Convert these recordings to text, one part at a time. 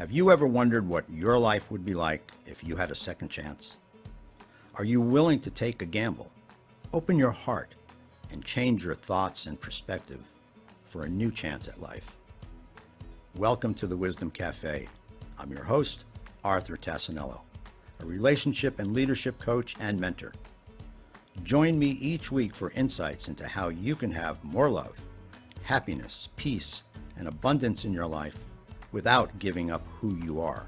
Have you ever wondered what your life would be like if you had a second chance? Are you willing to take a gamble, open your heart, and change your thoughts and perspective for a new chance at life? Welcome to the Wisdom Cafe. I'm your host, Arthur Tassinello, a relationship and leadership coach and mentor. Join me each week for insights into how you can have more love, happiness, peace, and abundance in your life without giving up who you are.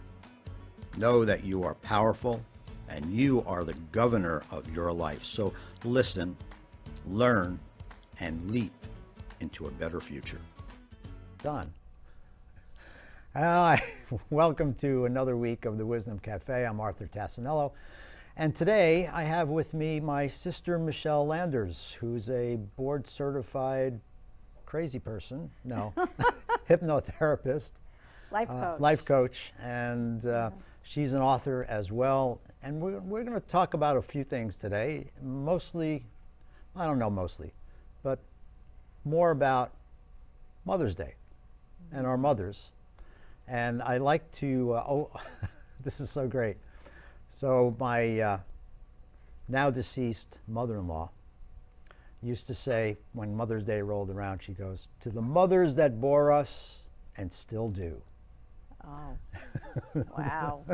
Know that you are powerful and you are the governor of your life. So listen, learn, and leap into a better future. Done. Hi, welcome to another week of the Wisdom Cafe. I'm Arthur Tassinello, and today I have with me my sister Michele Landers, who's a board-certified crazy person, hypnotherapist, life coach, and she's an author as well. And we're going to talk about a few things today, but more about Mother's Day and our mothers. And I like to, this is so great. So my now deceased mother-in-law used to say when Mother's Day rolled around, she goes, "To the mothers that bore us and still do." Oh, wow.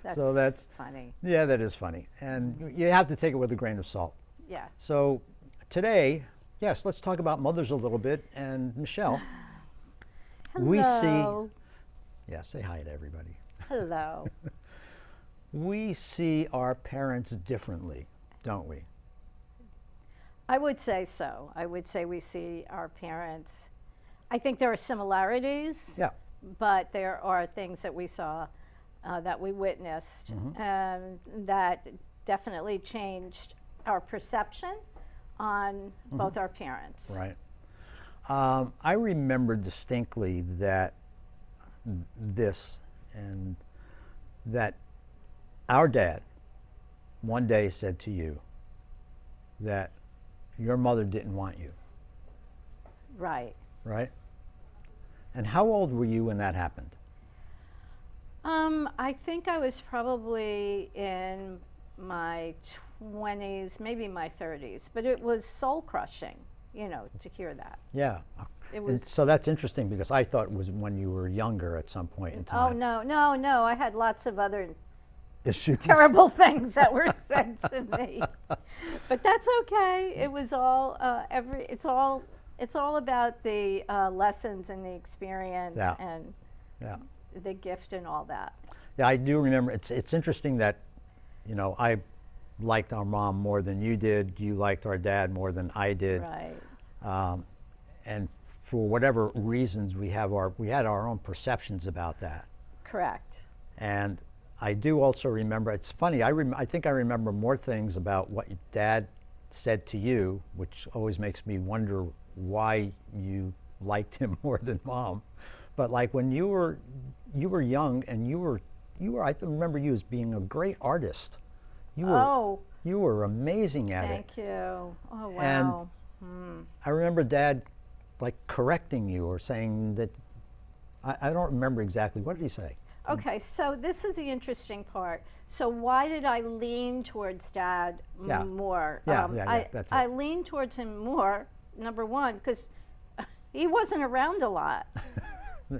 That's funny. Yeah, that is funny. And you have to take it with a grain of salt. Yeah. So today, yes, let's talk about mothers a little bit. And Michele, Hello. Say hi to everybody. Hello. We see our parents differently, don't we? I would say so. I would say we see our parents. I think there are similarities. Yeah. But there are things that we saw, that we witnessed, that definitely changed our perception on both our parents. Right. I remember distinctly that our dad one day said to you that your mother didn't want you. Right. Right? And how old were you when that happened? I think I was probably in my 20s, maybe my 30s, but it was soul crushing, to hear that. Yeah. It was. And so that's interesting because I thought it was when you were younger at some point in time. Oh, no. I had lots of other issues. Terrible things that were said to me. But that's okay. It was all, it's all about the lessons and the experience and the gift and all that. Yeah, I do remember. It's interesting that, I liked our mom more than you did. You liked our dad more than I did. Right. And for whatever reasons, we had our own perceptions about that. Correct. And I do also remember. It's funny. I think I remember more things about what your dad said to you, which always makes me wonder why you liked him more than mom. But like when you were young and you were I remember you as being a great artist. You were amazing at it. Thank you. Oh, wow. And I remember Dad like correcting you or saying that I don't remember exactly. What did he say? Okay, so this is the interesting part. So why did I lean towards Dad more? That's it. I leaned towards him more, number one, because he wasn't around a lot.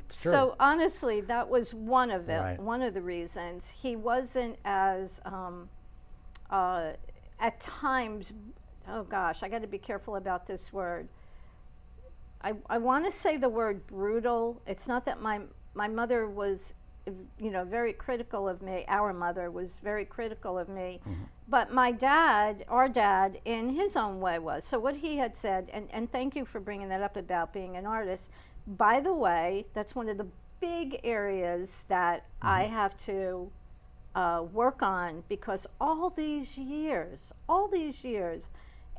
So honestly, that was one of it. Right. One of the reasons. He wasn't as, at times, oh gosh, I got to be careful about this word. I want to say the word brutal. It's not that my mother was, very critical of me. Our mother was very critical of me. But our dad, in his own way was. So what he had said, and thank you for bringing that up about being an artist. By the way, that's one of the big areas that I have to work on, because all these years,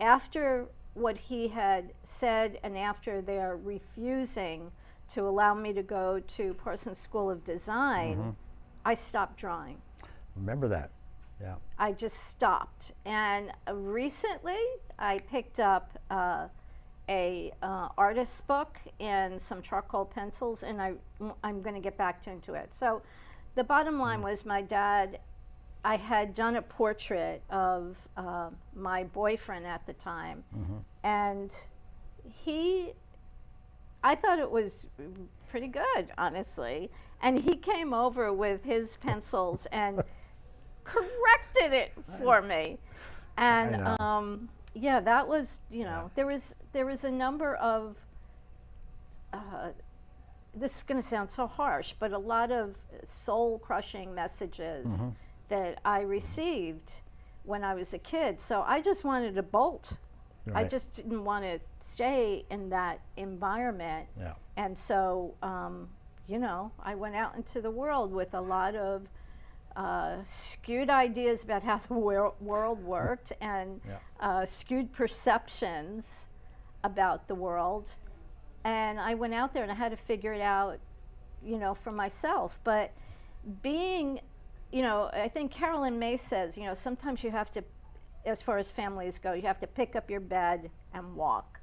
after what he had said and after their refusing to allow me to go to Parsons School of Design, I stopped drawing. Remember that. Yeah. I just stopped. And recently I picked up a artist's book and some charcoal pencils, and I'm going to get back into it. So the bottom line was my dad, I had done a portrait of my boyfriend at the time, and I thought it was pretty good, honestly, and he came over with his pencils and corrected it for me. And yeah, that was, there was a number of, this is going to sound so harsh, but a lot of soul-crushing messages that I received when I was a kid. So I just wanted to bolt. I just didn't want to stay in that environment. And so, I went out into the world with a lot of skewed ideas about how the world worked, and skewed perceptions about the world. And I went out there and I had to figure it out, for myself. But being, I think Carolyn May says, sometimes you have to, as far as families go, you have to pick up your bed and walk.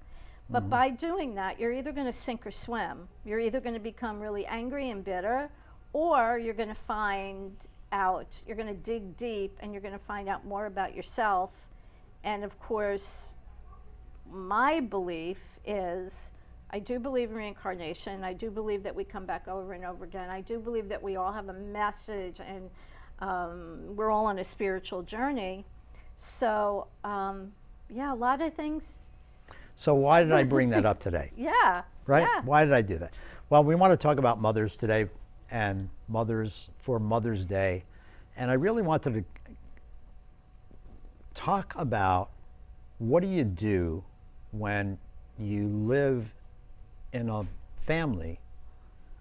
But by doing that, you're either going to sink or swim. You're either going to become really angry and bitter, or you're going to find out, you're going to dig deep, and you're going to find out more about yourself. And of course, my belief is, I do believe in reincarnation. I do believe that we come back over and over again. I do believe that we all have a message, and we're all on a spiritual journey. So, yeah, a lot of things. So why did I bring that up today? Right? Yeah. Why did I do that? Well, we want to talk about mothers today, and mothers for Mother's Day. And I really wanted to talk about, what do you do when you live in a family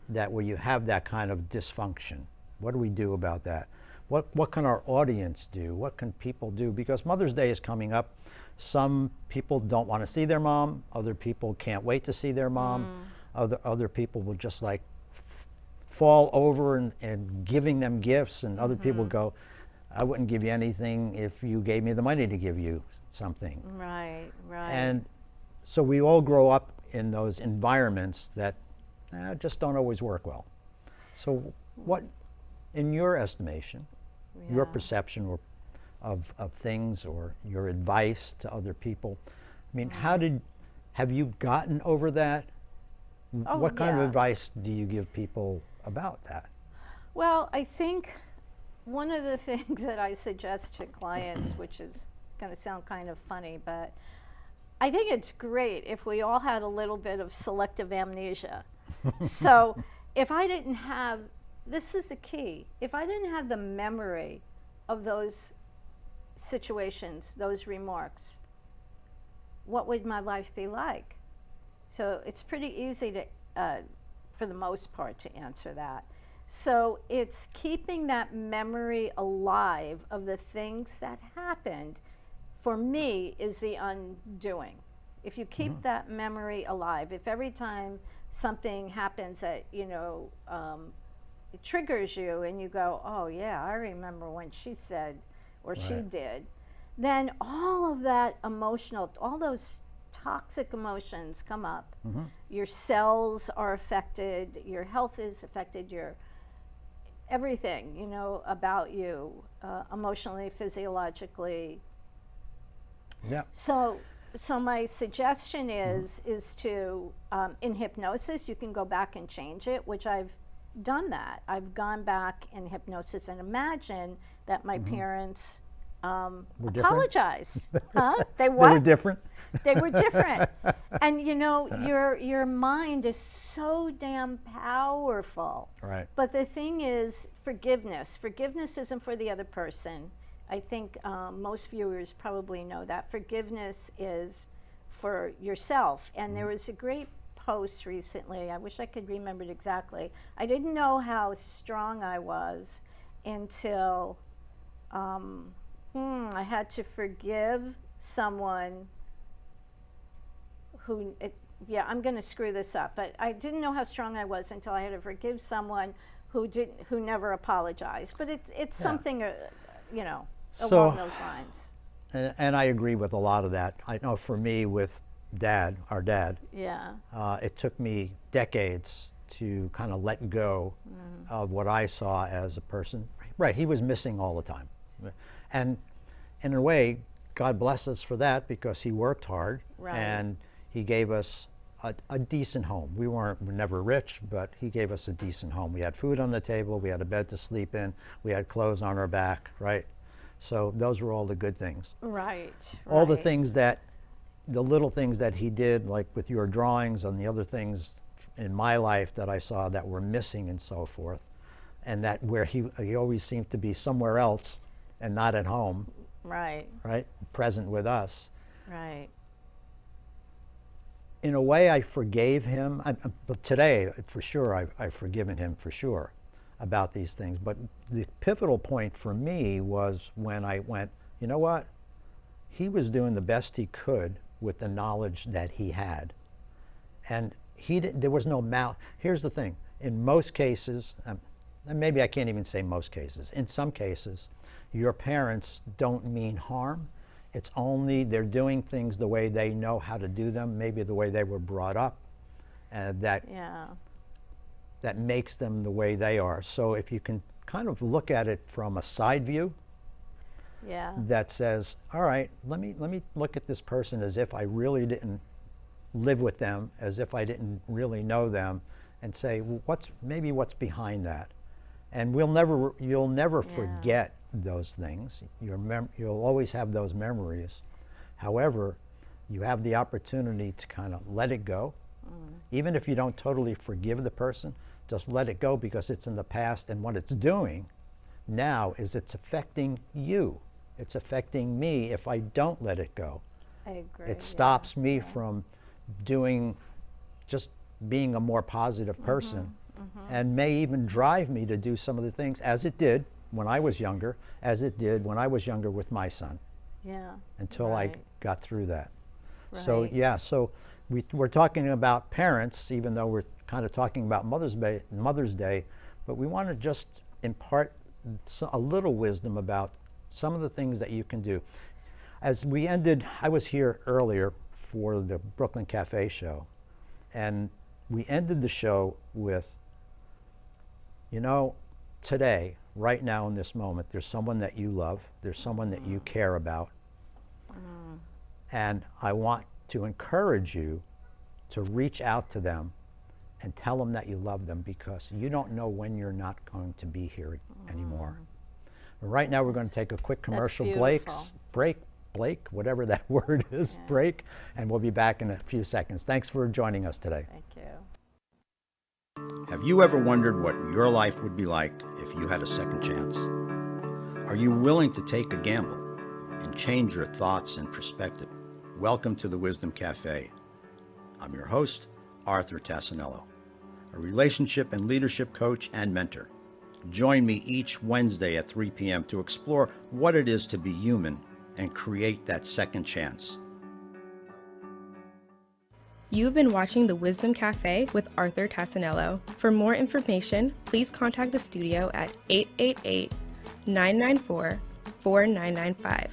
where you have that kind of dysfunction? What do we do about that? What can our audience do? What can people do? Because Mother's Day is coming up. Some people don't want to see their mom. Other people can't wait to see their mom. Other people will just fall over and giving them gifts, and other people go, I wouldn't give you anything if you gave me the money to give you something. Right. And so we all grow up in those environments that just don't always work well. So what, in your estimation, your perception of things, or your advice to other people, I mean, have you gotten over that? What kind of advice do you give people about that? Well, I think one of the things that I suggest to clients, which is going to sound kind of funny, but I think it's great if we all had a little bit of selective amnesia. So if I didn't have, this is the key, if I didn't have the memory of those situations, those remarks, what would my life be like? So it's pretty easy to, for the most part, to answer that. So it's keeping that memory alive of the things that happened, for me, is the undoing. If you keep that memory alive, if every time something happens that, it triggers you and you go, oh yeah, I remember when she said, or she did, then all of that emotional, all those toxic emotions come up. Your cells are affected, your health is affected, your everything, about you, emotionally, physiologically. So my suggestion is to, in hypnosis, you can go back and change it, which I've done that. I've gone back in hypnosis and imagine that my parents apologized. They what? They were different? They were different. And your mind is so damn powerful. Right. But the thing is, forgiveness. Forgiveness isn't for the other person. I think most viewers probably know that. Forgiveness is for yourself. And there was a great post recently. I wish I could remember it exactly. I didn't know how strong I was until I had to forgive someone who, I'm going to screw this up, but I didn't know how strong I was until I had to forgive someone who never apologized. But it's something, along those lines. And I agree with a lot of that. I know for me, with dad, our dad, Yeah. it took me decades to kind of let go of what I saw as a person. Right, he was missing all the time. And in a way, God bless us for that, because he worked hard, Right. and he gave us a decent home. We're never rich, but he gave us a decent home. We had food on the table, we had a bed to sleep in, we had clothes on our back, right? So those were all the good things. Right. All the right. things that, the little things that he did, like with your drawings and the other things in my life that I saw that were missing and so forth, and that where he always seemed to be somewhere else and not at home, Right. right? Present with us. Right. In a way, I forgave him. But today, for sure, I've forgiven him for sure about these things. But the pivotal point for me was when I went, you know what? He was doing the best he could with the knowledge that he had. And there was no Here's the thing. In most cases, and maybe I can't even say most cases, in some cases, your parents don't mean harm. It's only they're doing things the way they know how to do them, maybe the way they were brought up, that makes them the way they are. So if you can kind of look at it from a side view, Yeah. that says, all right, let me look at this person as if I really didn't live with them, as if I didn't really know them, and say, well, what's behind that? And you'll never forget those things. You'll always have those memories. However, you have the opportunity to kind of let it go. Even if you don't totally forgive the person, just let it go, because it's in the past, and what it's doing now is it's affecting you. It's affecting me if I don't let it go. I agree. It stops me from just being a more positive person, and may even drive me to do some of the things, as it did when I was younger, as it did when I was younger with my son, Yeah. until I Right. got through that. So Right. yeah, so we're talking about parents, even though we're kind of talking about Mother's Day, but we want to just impart a little wisdom about some of the things that you can do. As we ended, I was here earlier for the Brooklyn Cafe show, and we ended the show with, today, right now in this moment, there's someone that you love, there's someone that you care about, and I want to encourage you to reach out to them and tell them that you love them, because you don't know when you're not going to be here anymore. Right now we're going to take a quick commercial break, whatever that word is, break, and we'll be back in a few seconds. Thanks for joining us today. Thank you. Have you ever wondered what your life would be like if you had a second chance? Are you willing to take a gamble and change your thoughts and perspective? Welcome to the Wisdom Cafe. I'm your host, Arthur Tassinello, a relationship and leadership coach and mentor. Join me each Wednesday at 3 p.m. to explore what it is to be human and create that second chance. You've been watching The Wisdom Cafe with Arthur Tassinello. For more information, please contact the studio at 888-994-4995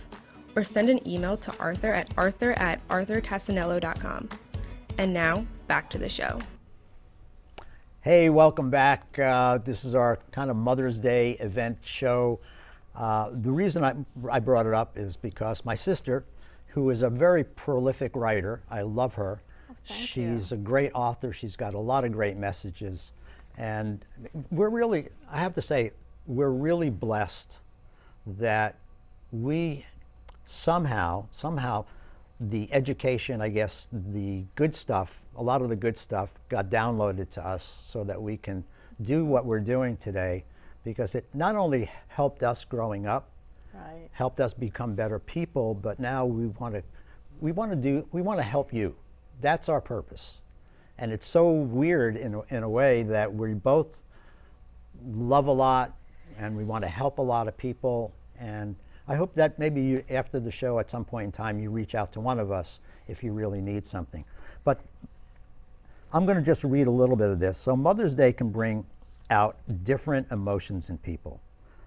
or send an email to arthur@arthurtassinello.com. And now, back to the show. Hey, welcome back. This is our kind of Mother's Day event show. The reason I brought it up is because my sister, who is a very prolific writer, I love her. She's a great author. She's got a lot of great messages. And I have to say, we're really blessed that we somehow, the education, I guess, the good stuff, a lot of the good stuff got downloaded to us so that we can do what we're doing today, because it not only helped us growing up, helped us become better people, but now we want to help you. That's our purpose. And it's so weird in a way that we both love a lot and we want to help a lot of people. And I hope that maybe you, after the show at some point in time, you reach out to one of us if you really need something. But I'm going to just read a little bit of this. So Mother's Day can bring out different emotions in people.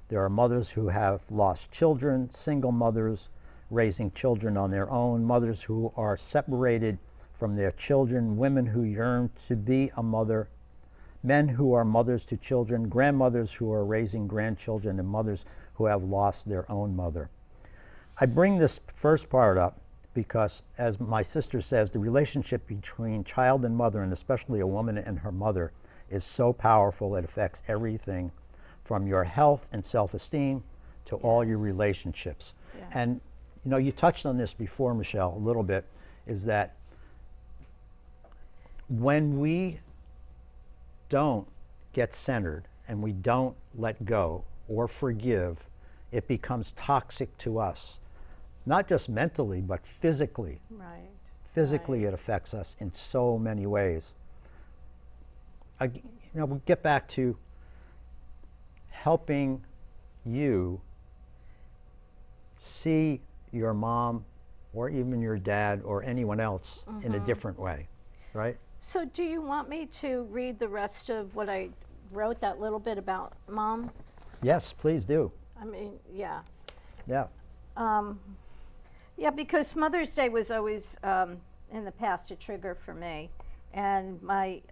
There are mothers who have lost children, single mothers raising children on their own, mothers who are separated from their children, women who yearn to be a mother, men who are mothers to children, grandmothers who are raising grandchildren, and mothers who have lost their own mother. I bring this first part up because, as my sister says, the relationship between child and mother, and especially a woman and her mother, is so powerful. It affects everything from your health and self-esteem to all your relationships. Yes. And you know, you touched on this before, Michele, a little bit, is that when we don't get centered and we don't let go or forgive, it becomes toxic to us, not just mentally, but physically. Right. Physically, Right. it affects us in so many ways. You know, we get back to helping you see your mom or even your dad or anyone else in a different way, right? So do you want me to read the rest of what I wrote, that little bit about Mom? Yes, please do. I mean, yeah. Yeah. Yeah, because Mother's Day was always, in the past, a trigger for me. And my,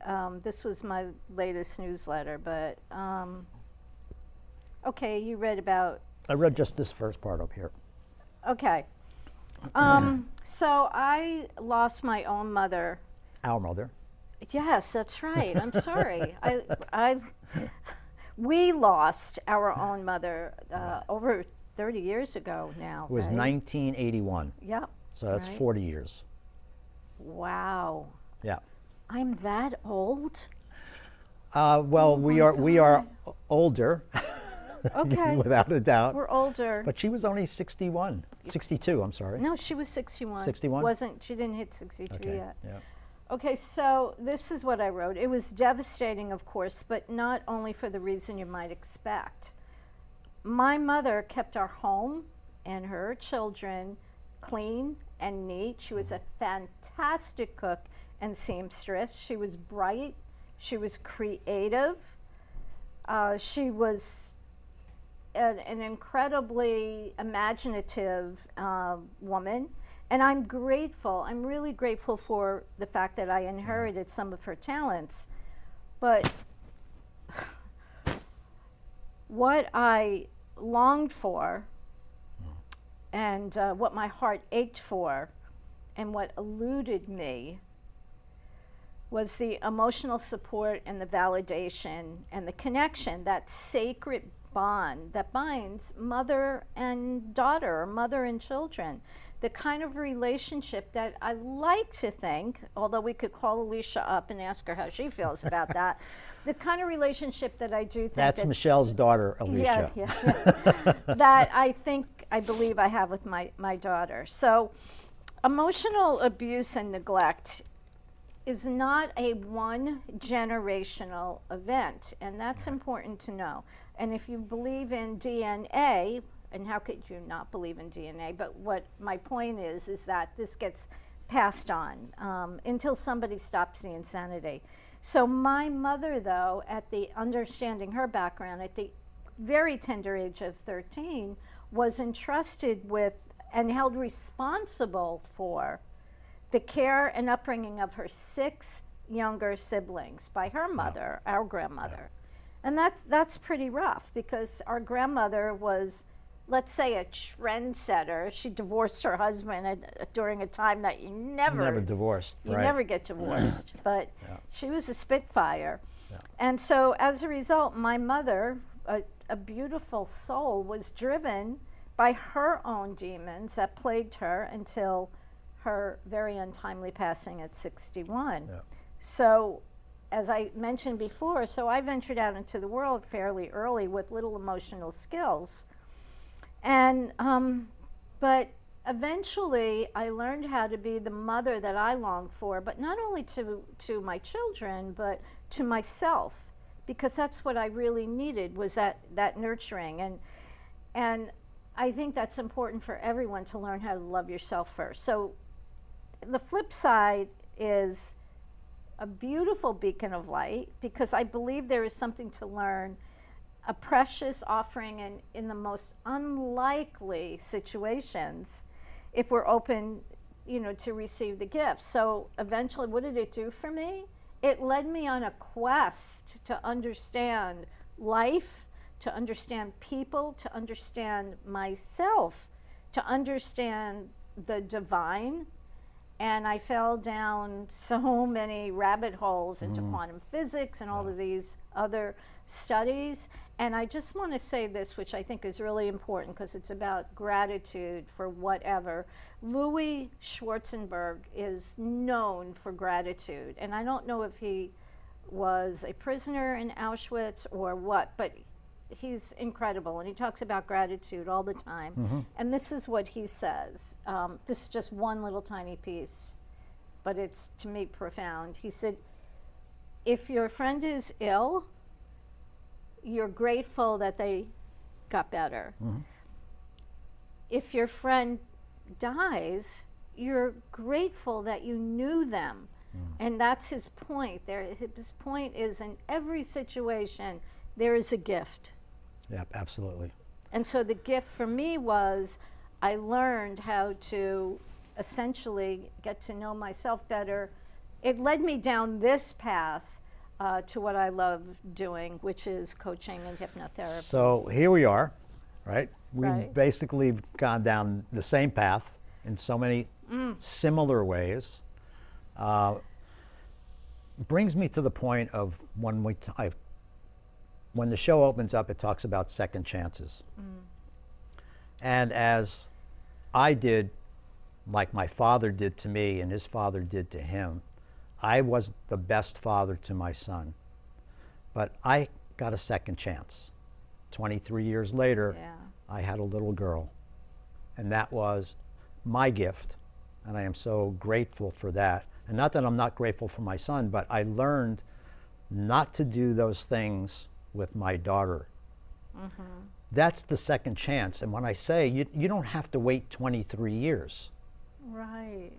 this was my latest newsletter, but, okay, you read about, I read just this first part up here. okay. So I lost my own mother. Our mother. Yes, that's right. I'm sorry. We lost our own mother over 30 years ago now. It was right? 1981. Yep. So that's Right. 40 years. Wow. Yeah. I'm that old? Well, we are older, Okay. without a doubt. We're older. But she was only 61, 62, I'm sorry. No, she was 61. 61? She didn't hit 62 Okay, yet. yeah. Okay, so this is what I wrote. It was devastating, of course, but not only for the reason you might expect. My mother kept our home and her children clean and neat. She was a fantastic cook and seamstress. She was bright. She was creative. She was an incredibly imaginative woman. And I'm grateful. I'm really grateful for the fact that I inherited some of her talents. But what I longed for and what my heart ached for and what eluded me was the emotional support and the validation and the connection, that sacred bond that binds mother and daughter, or mother and children. The kind of relationship that I like to think, although we could call Alicia up and ask her how she feels about that, the kind of relationship that I do think That's that, Michelle's daughter, Alicia. yeah, that I believe I have with my daughter. So emotional abuse and neglect is not a one generational event, and that's important to know. And if you believe in DNA, and how could you not believe in DNA? But what my point is that this gets passed on until somebody stops the insanity. So my mother, though, at the understanding her background, at the very tender age of 13, was entrusted with and held responsible for the care and upbringing of her 6 younger siblings by her mother, our grandmother. And that's pretty rough, because our grandmother was, let's say, a trendsetter. She divorced her husband during a time that you never divorced. you right. never get divorced, but she was a spitfire. Yeah. And so as a result, my mother, a beautiful soul, was driven by her own demons that plagued her until her very untimely passing at 61. Yeah. So, as I mentioned before, so I ventured out into the world fairly early with little emotional skills. And, but eventually I learned how to be the mother that I longed for, but not only to my children, but to myself, because that's what I really needed, was that nurturing. And I think that's important for everyone, to learn how to love yourself first. So the flip side is a beautiful beacon of light, because I believe there is something to learn, a precious offering in the most unlikely situations, if we're open, to receive the gift. So eventually, what did it do for me? It led me on a quest to understand life, to understand people, to understand myself, to understand the divine. And I fell down so many rabbit holes into quantum physics and all of these other studies. And I just want to say this, which I think is really important because it's about gratitude for whatever. Louis Schwarzenberg is known for gratitude. And I don't know if he was a prisoner in Auschwitz or what, but he's incredible. And he talks about gratitude all the time. And this is what he says. This is just one little tiny piece, but it's, to me, profound. He said, if your friend is ill, you're grateful that they got better. If your friend dies, you're grateful that you knew them. And that's his point. His point is, in every situation, there is a gift. Yeah, absolutely. And so the gift for me was, I learned how to essentially get to know myself better. It led me down this path to what I love doing, which is coaching and hypnotherapy. So here we are, right? We've Right. basically gone down the same path in so many similar ways. Brings me to the point of when the show opens up, it talks about second chances. And as I did, like my father did to me and his father did to him, I was the best father to my son. But I got a second chance. 23 years later, Yeah. I had a little girl. And that was my gift. And I am so grateful for that. And not that I'm not grateful for my son, but I learned not to do those things with my daughter. That's the second chance. And when I say you don't have to wait 23 years. Right.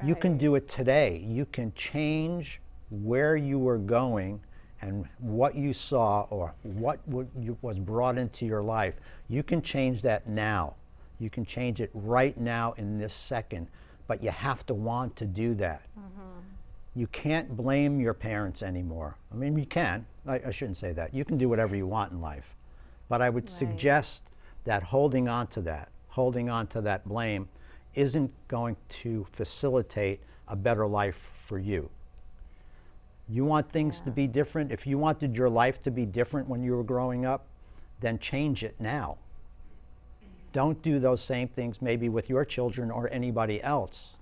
You can do it today. You can change where you were going and what you saw or what was brought into your life. You can change that now. You can change it right now in this second, but you have to want to do that. You can't blame your parents anymore. I mean, you can. I shouldn't say that. You can do whatever you want in life. But I would suggest that holding on to that blame isn't going to facilitate a better life for you. You want things to be different. If you wanted your life to be different when you were growing up, then change it now. Don't do those same things maybe with your children or anybody else.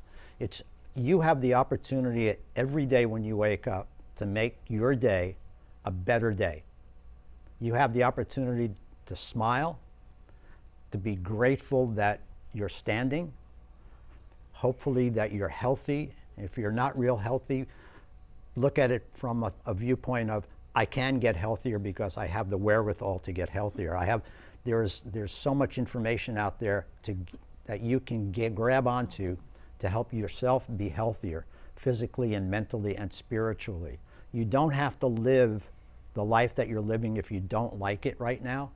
You have the opportunity every day when you wake up to make your day a better day. You have the opportunity to smile, to be grateful that you're standing, hopefully that you're healthy. If you're not real healthy, look at it from a viewpoint of, I can get healthier because I have the wherewithal to get healthier. There's so much information out there that you can grab onto to help yourself be healthier physically and mentally and spiritually. You don't have to live the life that you're living if you don't like it right now.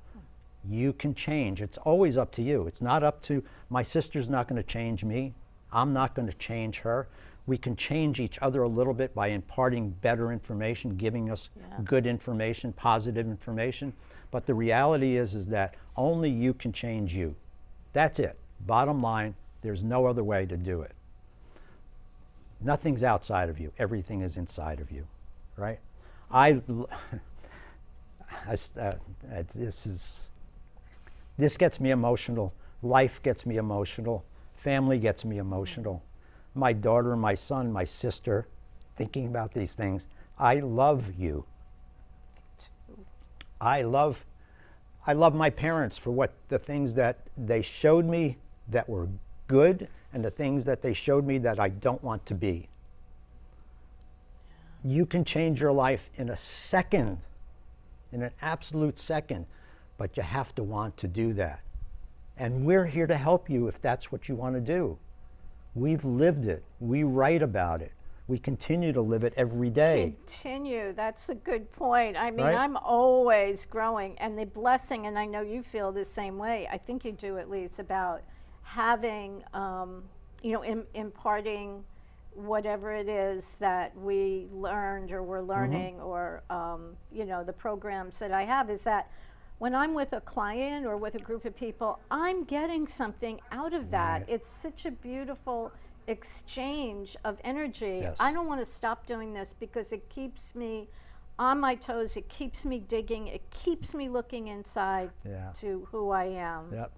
You can change. It's always up to you. It's not up to, my sister's not going to change me. I'm not going to change her. We can change each other a little bit by imparting better information, giving us good information, positive information. But the reality is that only you can change you. That's it. Bottom line, there's no other way to do it. Nothing's outside of you. Everything is inside of you, right? This gets me emotional. Life gets me emotional. Family gets me emotional. My daughter, my son, my sister, thinking about these things. I love you. I love my parents for the things that they showed me that were good and the things that they showed me that I don't want to be. You can change your life in a second, in an absolute second, but you have to want to do that. And we're here to help you if that's what you want to do. We've lived it. We write about it. We continue to live it every day. Continue. That's a good point. I mean, Right? I'm always growing, and the blessing, and I know you feel the same way. I think you do at least, about having you know, imparting whatever it is that we learned or we're learning, or you know, the programs that I have, is that when I'm with a client or with a group of people, I'm getting something out of that. Right. It's such a beautiful exchange of energy. Yes. I don't want to stop doing this because it keeps me on my toes, it keeps me digging, it keeps me looking inside Yeah. to who I am. Yep.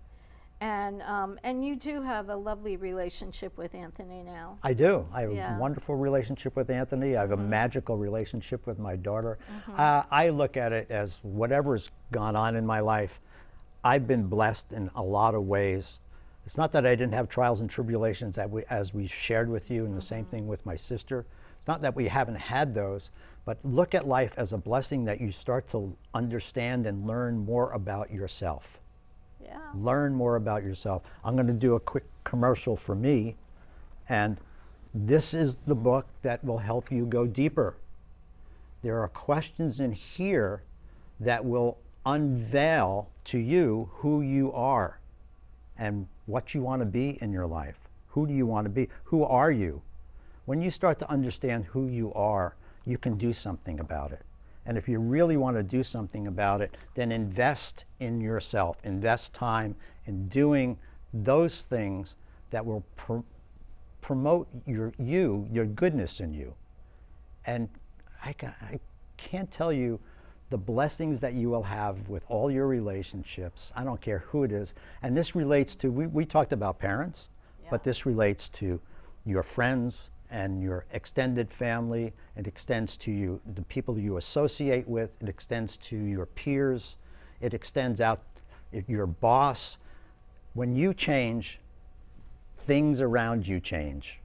And you do have a lovely relationship with Anthony now. I do. I have Yeah. a wonderful relationship with Anthony. I have a magical relationship with my daughter. Mm-hmm. I look at it as whatever's gone on in my life, I've been blessed in a lot of ways. It's not that I didn't have trials and tribulations as we shared with you, and the same thing with my sister. It's not that we haven't had those, but look at life as a blessing that you start to understand and learn more about yourself. Yeah. Learn more about yourself. I'm going to do a quick commercial for me, and this is the book that will help you go deeper. There are questions in here that will unveil to you who you are and what you want to be in your life. Who do you want to be? Who are you? When you start to understand who you are, you can do something about it. And if you really want to do something about it, then invest in yourself. Invest time in doing those things that will promote your goodness in you. And I can't tell you the blessings that you will have with all your relationships. I don't care who it is. And this relates to, we talked about parents, but this relates to your friends and your extended family. It extends to you, the people you associate with. It extends to your peers. It extends out your boss. When you change, things around you change.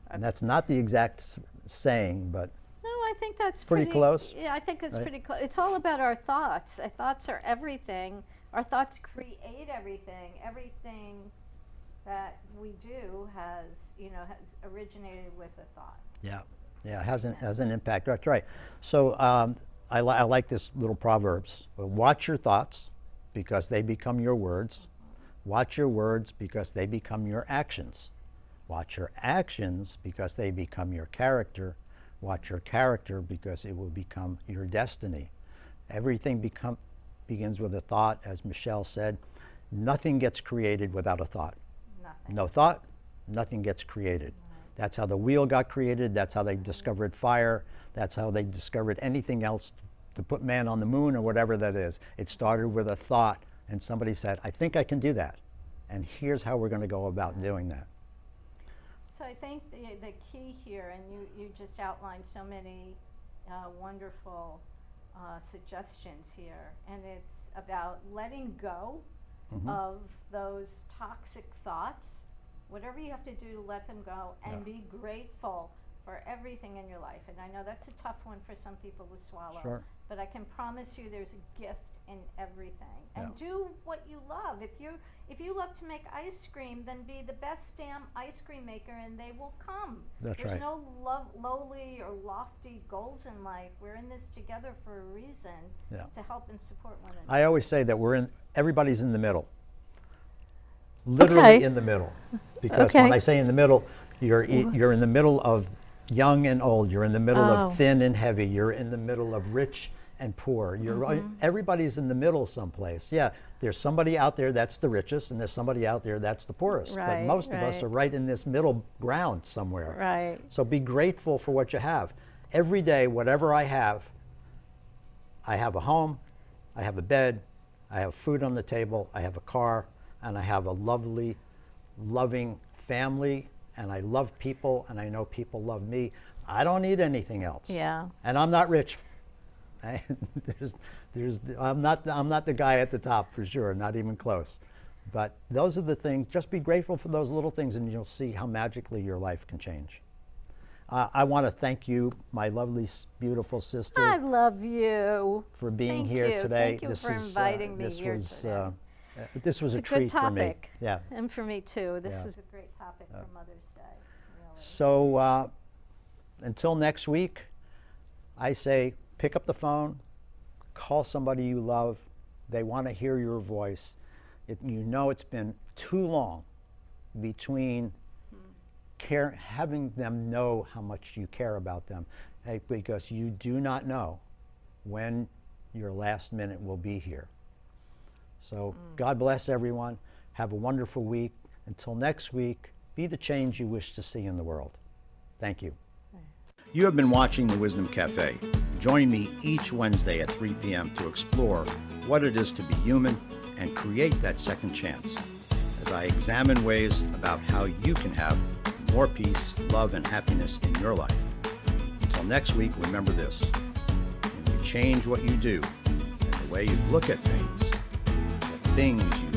And that's not the exact saying, but No, I think that's pretty close. Yeah, I think it's right? pretty close. It's all about our thoughts. Our thoughts are everything. Our thoughts create everything. Everything that we do has originated with a thought. Yeah, it has an impact. That's right. So I like this little proverbs. Watch your thoughts because they become your words. Watch your words because they become your actions. Watch your actions because they become your character. Watch your character because it will become your destiny. Everything begins with a thought, as Michele said. Nothing gets created without a thought. Nothing. No thought, nothing gets created. That's how the wheel got created. That's how they discovered fire. That's how they discovered anything else to put man on the moon or whatever that is. It started with a thought, and somebody said, I think I can do that. And here's how we're going to go about doing that. So I think the key here, and you just outlined so many wonderful suggestions here, and it's about letting go of those toxic thoughts, whatever you have to do to let them go, and be grateful for everything in your life. And I know that's a tough one for some people to swallow, Sure. but I can promise you there's a gift in everything. And Yeah. do what you love. If you love to make ice cream, then be the best damn ice cream maker, and they will come. That's There's right. no lowly or lofty goals in life. We're in this together for a reason, Yeah. to help and support one another. I always say that everybody's in the middle. Literally Okay. in the middle. Because when Okay. I say in the middle, you're in the middle of young and old. You're in the middle Oh. of thin and heavy. You're in the middle of rich and poor. Everybody's in the middle someplace. Yeah, there's somebody out there that's the richest, and there's somebody out there that's the poorest. But Right, most of us right. are right in this middle ground somewhere. Right. So be grateful for what you have. Every day, whatever I have a home, I have a bed, I have food on the table, I have a car, and I have a lovely, loving family, and I love people, and I know people love me. I don't need anything else. Yeah. And I'm not rich. I'm not the guy at the top for sure, not even close. But those are the things. Just be grateful for those little things, and you'll see how magically your life can change. I want to thank you, my lovely, beautiful sister, I love you. for being Thank here you. today. Thank you for inviting me here today. This was It's a a good treat for me. topic. Yeah. And for me too. This Yeah. is a great topic for Mother's Day. Really. So until next week, I say pick up the phone, call somebody you love. They want to hear your voice. You know it's been too long between having them know how much you care about them, because you do not know when your last minute will be here. So God bless everyone. Have a wonderful week. Until next week, be the change you wish to see in the world. Thank you. You have been watching The Wisdom Cafe. Join me each Wednesday at 3 p.m. to explore what it is to be human and create that second chance, as I examine ways about how you can have more peace, love, and happiness in your life. Until next week, remember this: when you change what you do and the way you look at things, the things you